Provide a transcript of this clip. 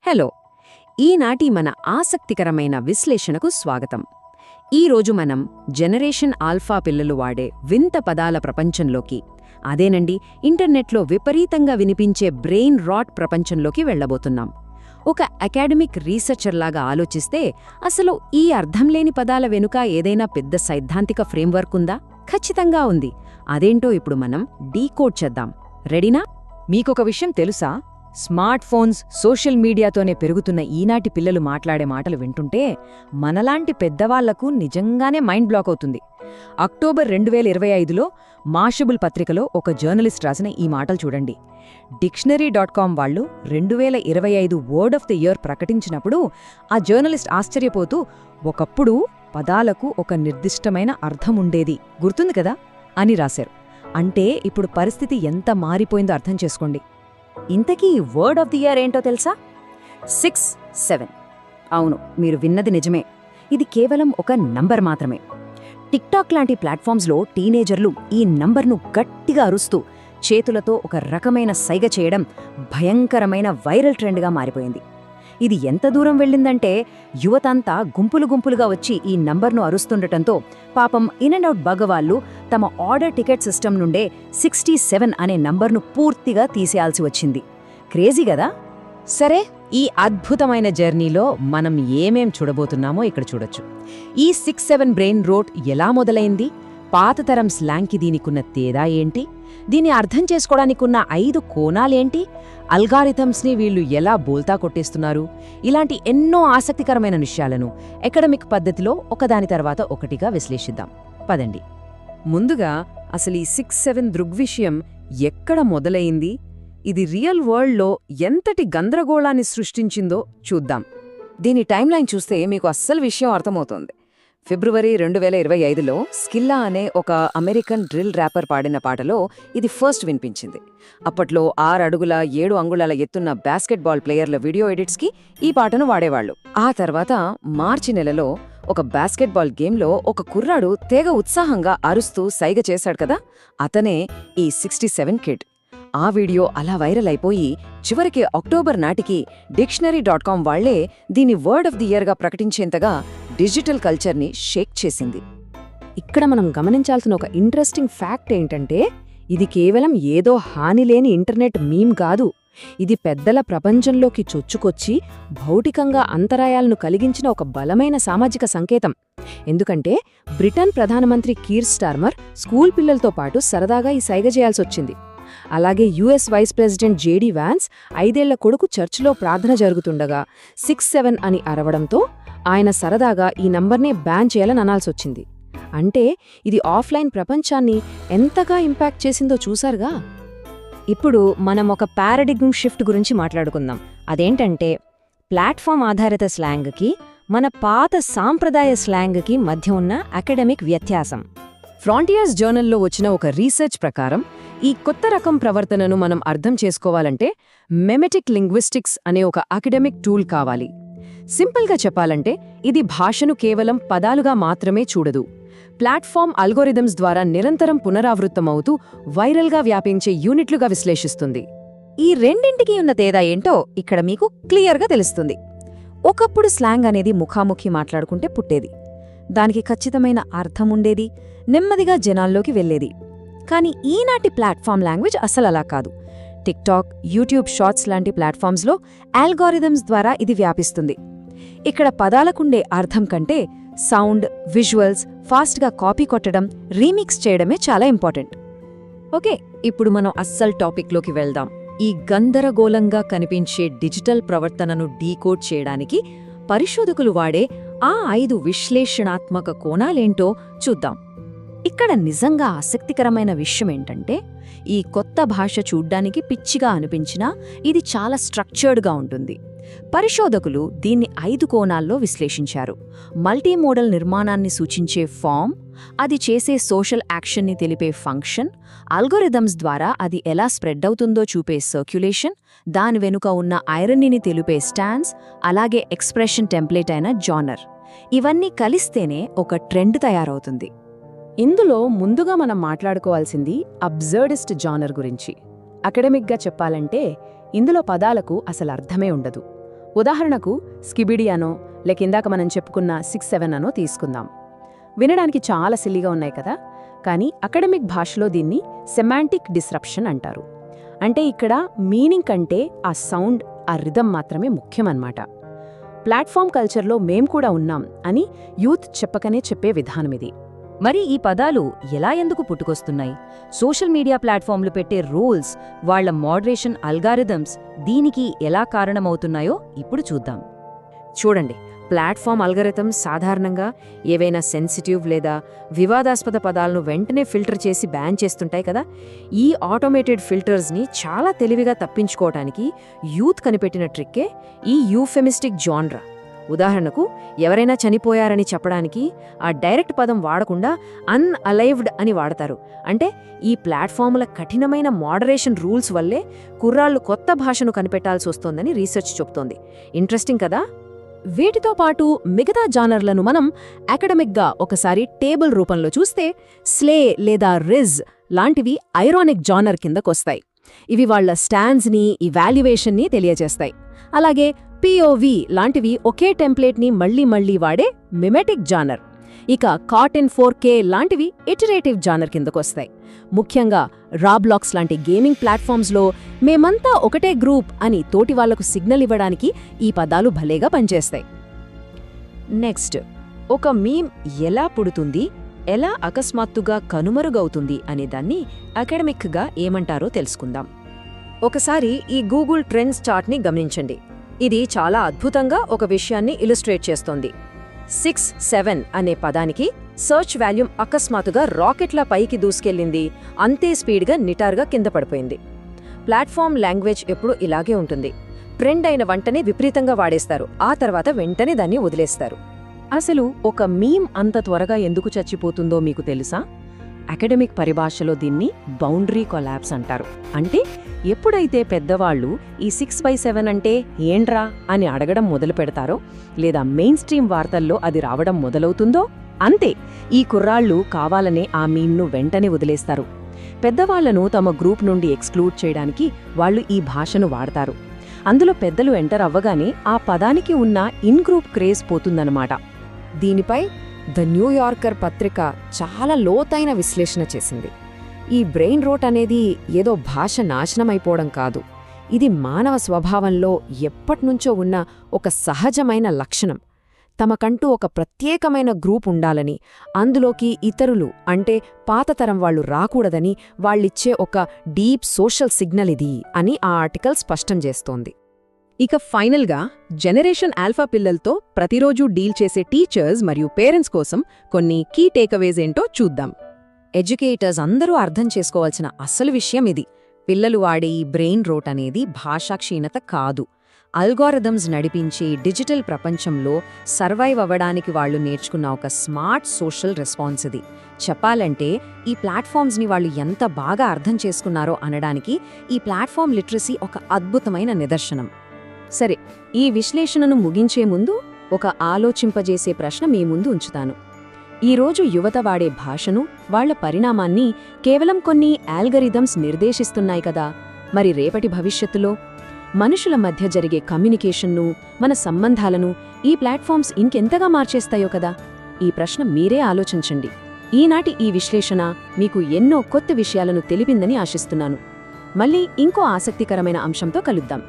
Hello, ఈనాటి మన ఆసక్తికరమైన విశ్లేషణకు స్వాగతం. ఈరోజు మనం జనరేషన్ ఆల్ఫా పిల్లలు వాడే వింత పదాల ప్రపంచంలోకి, అదేనండి ఇంటర్నెట్లో విపరీతంగా వినిపించే బ్రెయిన్ రాట్ ప్రపంచంలోకి వెళ్లబోతున్నాం. ఒక అకాడమిక్ రీసెర్చర్లాగా ఆలోచిస్తే అసలు ఈ అర్థంలేని పదాల వెనుక ఏదైనా పెద్ద సైద్ధాంతిక ఫ్రేమ్వర్క్ ఉందా? ఖచ్చితంగా ఉంది. అదేంటో ఇప్పుడు మనం డీకోడ్ చేద్దాం. రెడీనా? మీకొక విషయం తెలుసా? స్మార్ట్ ఫోన్స్, సోషల్ మీడియాతోనే పెరుగుతున్న ఈనాటి పిల్లలు మాట్లాడే మాటలు వింటుంటే మనలాంటి పెద్దవాళ్లకు నిజంగానే మైండ్ బ్లాక్ అవుతుంది. అక్టోబర్ 2025లో మాషబుల్ పత్రికలో ఒక జర్నలిస్ట్ రాసిన ఈ మాటలు చూడండి. Dictionary.com వాళ్ళు 2025 వర్డ్ ఆఫ్ ది ఇయర్ ప్రకటించినప్పుడు ఆ జర్నలిస్ట్ ఆశ్చర్యపోతూ, ఒకప్పుడు పదాలకు ఒక నిర్దిష్టమైన అర్థముండేది, గుర్తుంది కదా అని రాశారు. అంటే ఇప్పుడు పరిస్థితి ఎంత మారిపోయిందో అర్థం చేసుకోండి. ఇంతకీ వర్డ్ ఆఫ్ ది ఇయర్ ఏంటో తెలుసా? 6-7. అవును, మీరు విన్నది నిజమే. ఇది కేవలం ఒక నంబర్ మాత్రమే. టిక్టాక్ లాంటి ప్లాట్ఫామ్స్లో టీనేజర్లు ఈ నంబర్ను గట్టిగా అరుస్తూ చేతులతో ఒక రకమైన సైగ చేయడం భయంకరమైన వైరల్ ట్రెండ్గా మారిపోయింది. ఇది ఎంత దూరం వెళ్ళిందంటే యువతంతా గుంపులు గుంపులుగా వచ్చి ఈ నంబర్ను అరుస్తుండటంతో పాపం ఇన్ అండ్ అవుట్ బగవాళ్లు తమ ఆర్డర్ టికెట్ సిస్టమ్ నుండే 67 అనే నంబర్ను పూర్తిగా తీసేయాల్సి వచ్చింది. క్రేజీ కదా? సరే, ఈ అద్భుతమైన జర్నీలో మనం ఏమేం చూడబోతున్నామో ఇక్కడ చూడొచ్చు. ఈ 6-7 బ్రెయిన్ రోట్ ఎలా మొదలైంది? పాతతరం స్లాంగ్కి దీనికున్న తేడా ఏంటి? దీన్ని అర్థం చేసుకోవడానికున్న 5 కోణాలేంటి? అల్గారిథమ్స్ని వీళ్ళు ఎలా బోల్తా కొట్టేస్తున్నారు? ఇలాంటి ఎన్నో ఆసక్తికరమైన విషయాలను అకాడమిక్ పద్ధతిలో ఒకదాని తర్వాత ఒకటిగా విశ్లేషిద్దాం. పదండి. ముందుగా అసలు ఈ 6-7 దృగ్విషయం ఎక్కడ మొదలైంది? ఇది రియల్ వరల్డ్లో ఎంతటి గందరగోళాన్ని సృష్టించిందో చూద్దాం. దీని టైమ్లైన్ చూస్తే మీకు అస్సలు విషయం అర్థమవుతోంది. ఫిబ్రవరి 2025లో స్కిల్లా అనే ఒక అమెరికన్ డ్రిల్ ర్యాపర్ పాడిన పాటలో ఇది ఫస్ట్ వినిపించింది. అప్పట్లో 6 అడుగుల 7 అంగుళాల ఎత్తున్న బాస్కెట్బాల్ ప్లేయర్ల వీడియో ఎడిట్స్కి ఈ పాటను వాడేవాళ్లు. ఆ తర్వాత మార్చి నెలలో ఒక బాస్కెట్బాల్ గేమ్లో ఒక కుర్రాడు తెగ ఉత్సాహంగా అరుస్తూ సైగ చేశాడు కదా, అతనే ఈ 67 కిడ్. ఆ వీడియో అలా వైరల్ అయిపోయి చివరికి అక్టోబర్ నాటికి Dictionary.com వాళ్లే దీని వర్డ్ ఆఫ్ ది ఇయర్గా ప్రకటించేంతగా డిజిటల్ కల్చర్ని షేక్ చేసింది. ఇక్కడ మనం గమనించాల్సిన ఒక ఇంట్రెస్టింగ్ ఫ్యాక్ట్ ఏంటంటే, ఇది కేవలం ఏదో హానిలేని ఇంటర్నెట్ మీమ్ కాదు. ఇది పెద్దల ప్రపంచంలోకి చొచ్చుకొచ్చి భౌతికంగా అంతరాయాలను కలిగించిన ఒక బలమైన సామాజిక సంకేతం. ఎందుకంటే బ్రిటన్ ప్రధానమంత్రి కీర్ స్టార్మర్ స్కూల్ పిల్లలతో పాటు సరదాగా ఈ సైగ చేయాల్సొచ్చింది. అలాగే US vice president JD Vance 5 ఏళ్ల కొడుకు చర్చిలో ప్రార్థన జరుగుతుండగా 6-7 అని అరవడంతో ఆయన సరదాగా ఈ నంబర్నే బ్యాన్ చేయాలని అనాల్సొచ్చింది. అంటే ఇది ఆఫ్లైన్ ప్రపంచాన్ని ఎంతగా ఇంపాక్ట్ చేసిందో చూసారుగా. ఇప్పుడు మనం ఒక పారాడిగ్మ్ షిఫ్ట్ గురించి మాట్లాడుకుందాం. అదేంటంటే ప్లాట్ఫామ్ ఆధారిత స్లాంగ్కి మన పాత సాంప్రదాయ స్లాంగ్కి మధ్య ఉన్న అకాడమిక్ వ్యత్యాసం. ఫ్రాంటియర్స్ జర్నల్లో వచ్చిన ఒక రీసెర్చ్ ప్రకారం ఈ కొత్త రకం ప్రవర్తనను మనం అర్థం చేసుకోవాలంటే మెమెటిక్ లింగ్విస్టిక్స్ అనే ఒక అకాడమిక్ టూల్ కావాలి. సింపుల్గా చెప్పాలంటే ఇది భాషను కేవలం పదాలుగా మాత్రమే చూడదు, ప్లాట్ఫామ్ అల్గోరిథమ్స్ ద్వారా నిరంతరం పునరావృత్తమవుతూ వైరల్గా వ్యాపించే యూనిట్లుగా విశ్లేషిస్తుంది. ఈ రెండింటికి ఉన్న తేడా ఏంటో ఇక్కడ మీకు క్లియర్గా తెలుస్తుంది. ఒకప్పుడు స్లాంగ్ అనేది ముఖాముఖి మాట్లాడుకుంటే పుట్టేది, దానికి ఖచ్చితమైన అర్థముండేది, నెమ్మదిగా జనాల్లోకి వెళ్లేది. కానీ ఈనాటి ప్లాట్ఫామ్ లాంగ్వేజ్ అసలు అలా కాదు. టిక్టాక్, యూట్యూబ్ షార్ట్స్ లాంటి ప్లాట్ఫామ్స్లో ఆల్గారిథమ్స్ ద్వారా ఇది వ్యాపిస్తుంది. ఇక్కడ పదాలకుండే అర్థం కంటే సౌండ్, విజువల్స్ ఫాస్ట్గా కాపీ కొట్టడం, రీమిక్స్ చేయడమే చాలా ఇంపార్టెంట్. ఓకే, ఇప్పుడు మనం అస్సలు టాపిక్లోకి వెళ్దాం. ఈ గందరగోళంగా కనిపించే డిజిటల్ ప్రవర్తనను డీకోడ్ చేయడానికి పరిశోధకులు వాడే ఆ 5 విశ్లేషణాత్మక కోణాలేంటో చూద్దాం. ఇక్కడ నిజంగా ఆసక్తికరమైన విషయమేంటంటే, ఈ కొత్త భాష చూడ్డానికి పిచ్చిగా అనిపించినా ఇది చాలా స్ట్రక్చర్డ్గా ఉంటుంది. పరిశోధకులు దీన్ని 5 కోణాల్లో విశ్లేషించారు. మల్టీమోడల్ నిర్మాణాన్ని సూచించే ఫామ్, అది చేసే సోషల్ యాక్షన్ని తెలిపే ఫంక్షన్, అల్గోరిథమ్స్ ద్వారా అది ఎలా స్ప్రెడ్ అవుతుందో చూపే సర్క్యులేషన్, దాని వెనుక ఉన్న ఐరనీని తెలిపే స్టాన్స్, అలాగే ఎక్స్ప్రెషన్ టెంప్లేట్ అయిన జానర్. ఇవన్నీ కలిస్తేనే ఒక ట్రెండ్ తయారవుతుంది. ఇందులో ముందుగా మనం మాట్లాడుకోవాల్సింది అబ్సర్డిస్ట్ జానర్ గురించి. అకాడమిక్గా చెప్పాలంటే ఇందులో పదాలకు అసలు అర్థమే ఉండదు. ఉదాహరణకు స్కిబిడి అనో లేక ఇందాక మనం చెప్పుకున్న 6-7 అనో తీసుకుందాం. వినడానికి చాలా సిల్లిగా ఉన్నాయి కదా, కానీ అకాడమిక్ భాషలో దీన్ని సెమాంటిక్ డిస్రప్షన్ అంటారు. అంటే ఇక్కడ మీనింగ్ కంటే ఆ సౌండ్, ఆ రిథం మాత్రమే ముఖ్యమన్నమాట. ప్లాట్ఫామ్ కల్చర్లో మేం కూడా ఉన్నాం అని యూత్ చెప్పకనే చెప్పే విధానమిది. మరి ఈ పదాలు ఎలా ఎందుకు పుట్టుకొస్తున్నాయి? సోషల్ మీడియా ప్లాట్ఫామ్లు పెట్టే రూల్స్, వాళ్ల మోడరేషన్ అల్గారిథమ్స్ దీనికి ఎలా కారణమవుతున్నాయో ఇప్పుడు చూద్దాం. చూడండి, ప్లాట్ఫామ్ అల్గారిథమ్స్ సాధారణంగా ఏవైనా సెన్సిటివ్ లేదా వివాదాస్పద పదాలను వెంటనే ఫిల్టర్ చేసి బ్యాన్ చేస్తుంటాయి కదా. ఈ ఆటోమేటెడ్ ఫిల్టర్స్ని చాలా తెలివిగా తప్పించుకోవటానికి యూత్ కనిపెట్టిన ట్రిక్కే ఈ యూఫెమిస్టిక్ జాన్రా. ఉదాహరణకు, ఎవరైనా చనిపోయారని చెప్పడానికి ఆ డైరెక్ట్ పదం వాడకుండా అన్అలైవ్డ్ అని వాడతారు. అంటే ఈ ప్లాట్ఫాముల కఠినమైన మోడరేషన్ రూల్స్ వల్లే కుర్రాళ్లు కొత్త భాషను కనిపెట్టాల్సి వస్తోందని రీసెర్చ్ చెప్తోంది. ఇంట్రెస్టింగ్ కదా. వీటితో పాటు మిగతా జానర్లను మనం అకాడమిక్గా ఒకసారి టేబుల్ రూపంలో చూస్తే స్లే లేదా రిజ్ లాంటివి ఐరానిక్ జానర్ కిందకొస్తాయి. ఇవి వాళ్ల స్టాండ్స్ని, ఇవాల్యుయేషన్ని తెలియజేస్తాయి. అలాగే పిఓవి లాంటివి ఒకే టెంప్లేట్ని మళ్లీ మళ్లీ వాడే మిమెటిక్ జానర్. ఇక కాటన్ 4K లాంటివి ఇటరేటివ్ జానర్ కిందకొస్తాయి. ముఖ్యంగా రాబ్లాక్స్ లాంటి గేమింగ్ ప్లాట్ఫామ్స్లో మేమంతా ఒకటే గ్రూప్ అని తోటి వాళ్లకు సిగ్నల్ ఇవ్వడానికి ఈ పదాలు భలేగా పనిచేస్తాయి. నెక్స్ట్, ఒక మీమ్ ఎలా పుడుతుంది, ఎలా అకస్మాత్తుగా కనుమరుగవుతుంది అనేదాన్ని అకాడమిక్గా ఏమంటారో తెలుసుకుందాం. ఒకసారి ఈ గూగుల్ ట్రెండ్స్ చార్ట్ని గమనించండి. ఇది చాలా అద్భుతంగా ఒక విషయాన్ని ఇలిస్ట్రేట్ చేస్తోంది. 6-7 అనే పదానికి సర్చ్ వాల్యూమ్ అకస్మాత్తుగా రాకెట్లా పైకి దూసుకెళ్లింది, అంతే స్పీడ్గా నిటారుగా కింద పడిపోయింది. ప్లాట్ఫామ్ లాంగ్వేజ్ ఎప్పుడూ ఇలాగే ఉంటుంది. ట్రెండ్ అయిన వెంటనే విపరీతంగా వాడేస్తారు, ఆ తర్వాత వెంటనే దాన్ని వదిలేస్తారు. అసలు ఒక మీమ్ అంత త్వరగా ఎందుకు చచ్చిపోతుందో మీకు తెలుసా? అకాడమిక్ పరిభాషలో దీన్ని బౌండరీ కొలాప్స్ అంటారు. అంటే ఎప్పుడైతే పెద్దవాళ్లు ఈ 6/7 అంటే ఏంట్రా అని అడగడం మొదలు పెడతారో, లేదా మెయిన్ స్ట్రీమ్ వార్తల్లో అది రావడం మొదలవుతుందో, అంతే ఈ కుర్రాళ్లు కావాలనే ఆ మీమ్ను వెంటనే వదిలేస్తారు. పెద్దవాళ్లను తమ గ్రూప్ నుండి ఎక్స్క్లూడ్ చేయడానికి వాళ్లు ఈ భాషను వాడతారు. అందులో పెద్దలు ఎంటర్ అవ్వగానే ఆ పదానికి ఉన్న ఇన్ గ్రూప్ క్రేజ్ పోతుందన్నమాట. దీనిపై ద న్యూయార్కర్ పత్రిక చాలా లోతైన విశ్లేషణ చేసింది. ఈ బ్రెయిన్ రోట్ అనేది ఏదో భాష నాశనమైపోవడం కాదు, ఇది మానవ స్వభావంలో ఎప్పట్నుంచో ఉన్న ఒక సహజమైన లక్షణం. తమకంటూ ఒక ప్రత్యేకమైన గ్రూప్ ఉండాలని, అందులోకి ఇతరులు అంటే పాతతరం వాళ్లు రాకూడదని వాళ్ళిచ్చే ఒక డీప్ సోషల్ సిగ్నల్ ఇది అని ఆ ఆర్టికల్ స్పష్టం చేస్తోంది. ఇక ఫైనల్గా జనరేషన్ ఆల్ఫా పిల్లలతో ప్రతిరోజూ డీల్ చేసే టీచర్స్ మరియు పేరెంట్స్ కోసం కొన్ని కీ టేకవేజ్ ఏంటో చూద్దాం. ఎడ్యుకేటర్స్ అందరూ అర్థం చేసుకోవాల్సిన అసలు విషయం ఇది. పిల్లలు వాడే ఈ బ్రెయిన్ రోట్ అనేది భాషా క్షీణత కాదు. అల్గారిథమ్స్ నడిపించే డిజిటల్ ప్రపంచంలో సర్వైవ్ అవ్వడానికి వాళ్లు నేర్చుకున్న ఒక స్మార్ట్ సోషల్ రెస్పాన్స్ ఇది. చెప్పాలంటే ఈ ప్లాట్ఫామ్స్ని వాళ్ళు ఎంత బాగా అర్థం చేసుకున్నారో అనడానికి ఈ ప్లాట్ఫామ్ లిటరసీ ఒక అద్భుతమైన నిదర్శనం. సరే, ఈ విశ్లేషణను ముగించే ముందు ఒక ఆలోచింపజేసే ప్రశ్న మీ ముందు ఉంచుతాను. ఈరోజు యువత వాడే భాషను, వాళ్ల పరిణామాన్ని కేవలం కొన్ని ఆల్గరిథమ్స్ నిర్దేశిస్తున్నాయి కదా. మరి రేపటి భవిష్యత్తులో మనుషుల మధ్య జరిగే కమ్యూనికేషన్ను, మన సంబంధాలను ఈ ప్లాట్ఫామ్స్ ఇంకెంతగా మార్చేస్తాయో కదా. ఈ ప్రశ్న మీరే ఆలోచించండి. ఈనాటి ఈ విశ్లేషణ మీకు ఎన్నో కొత్త విషయాలను తెలిపిందని ఆశిస్తున్నాను. మళ్ళీ ఇంకో ఆసక్తికరమైన అంశంతో కలుద్దాం.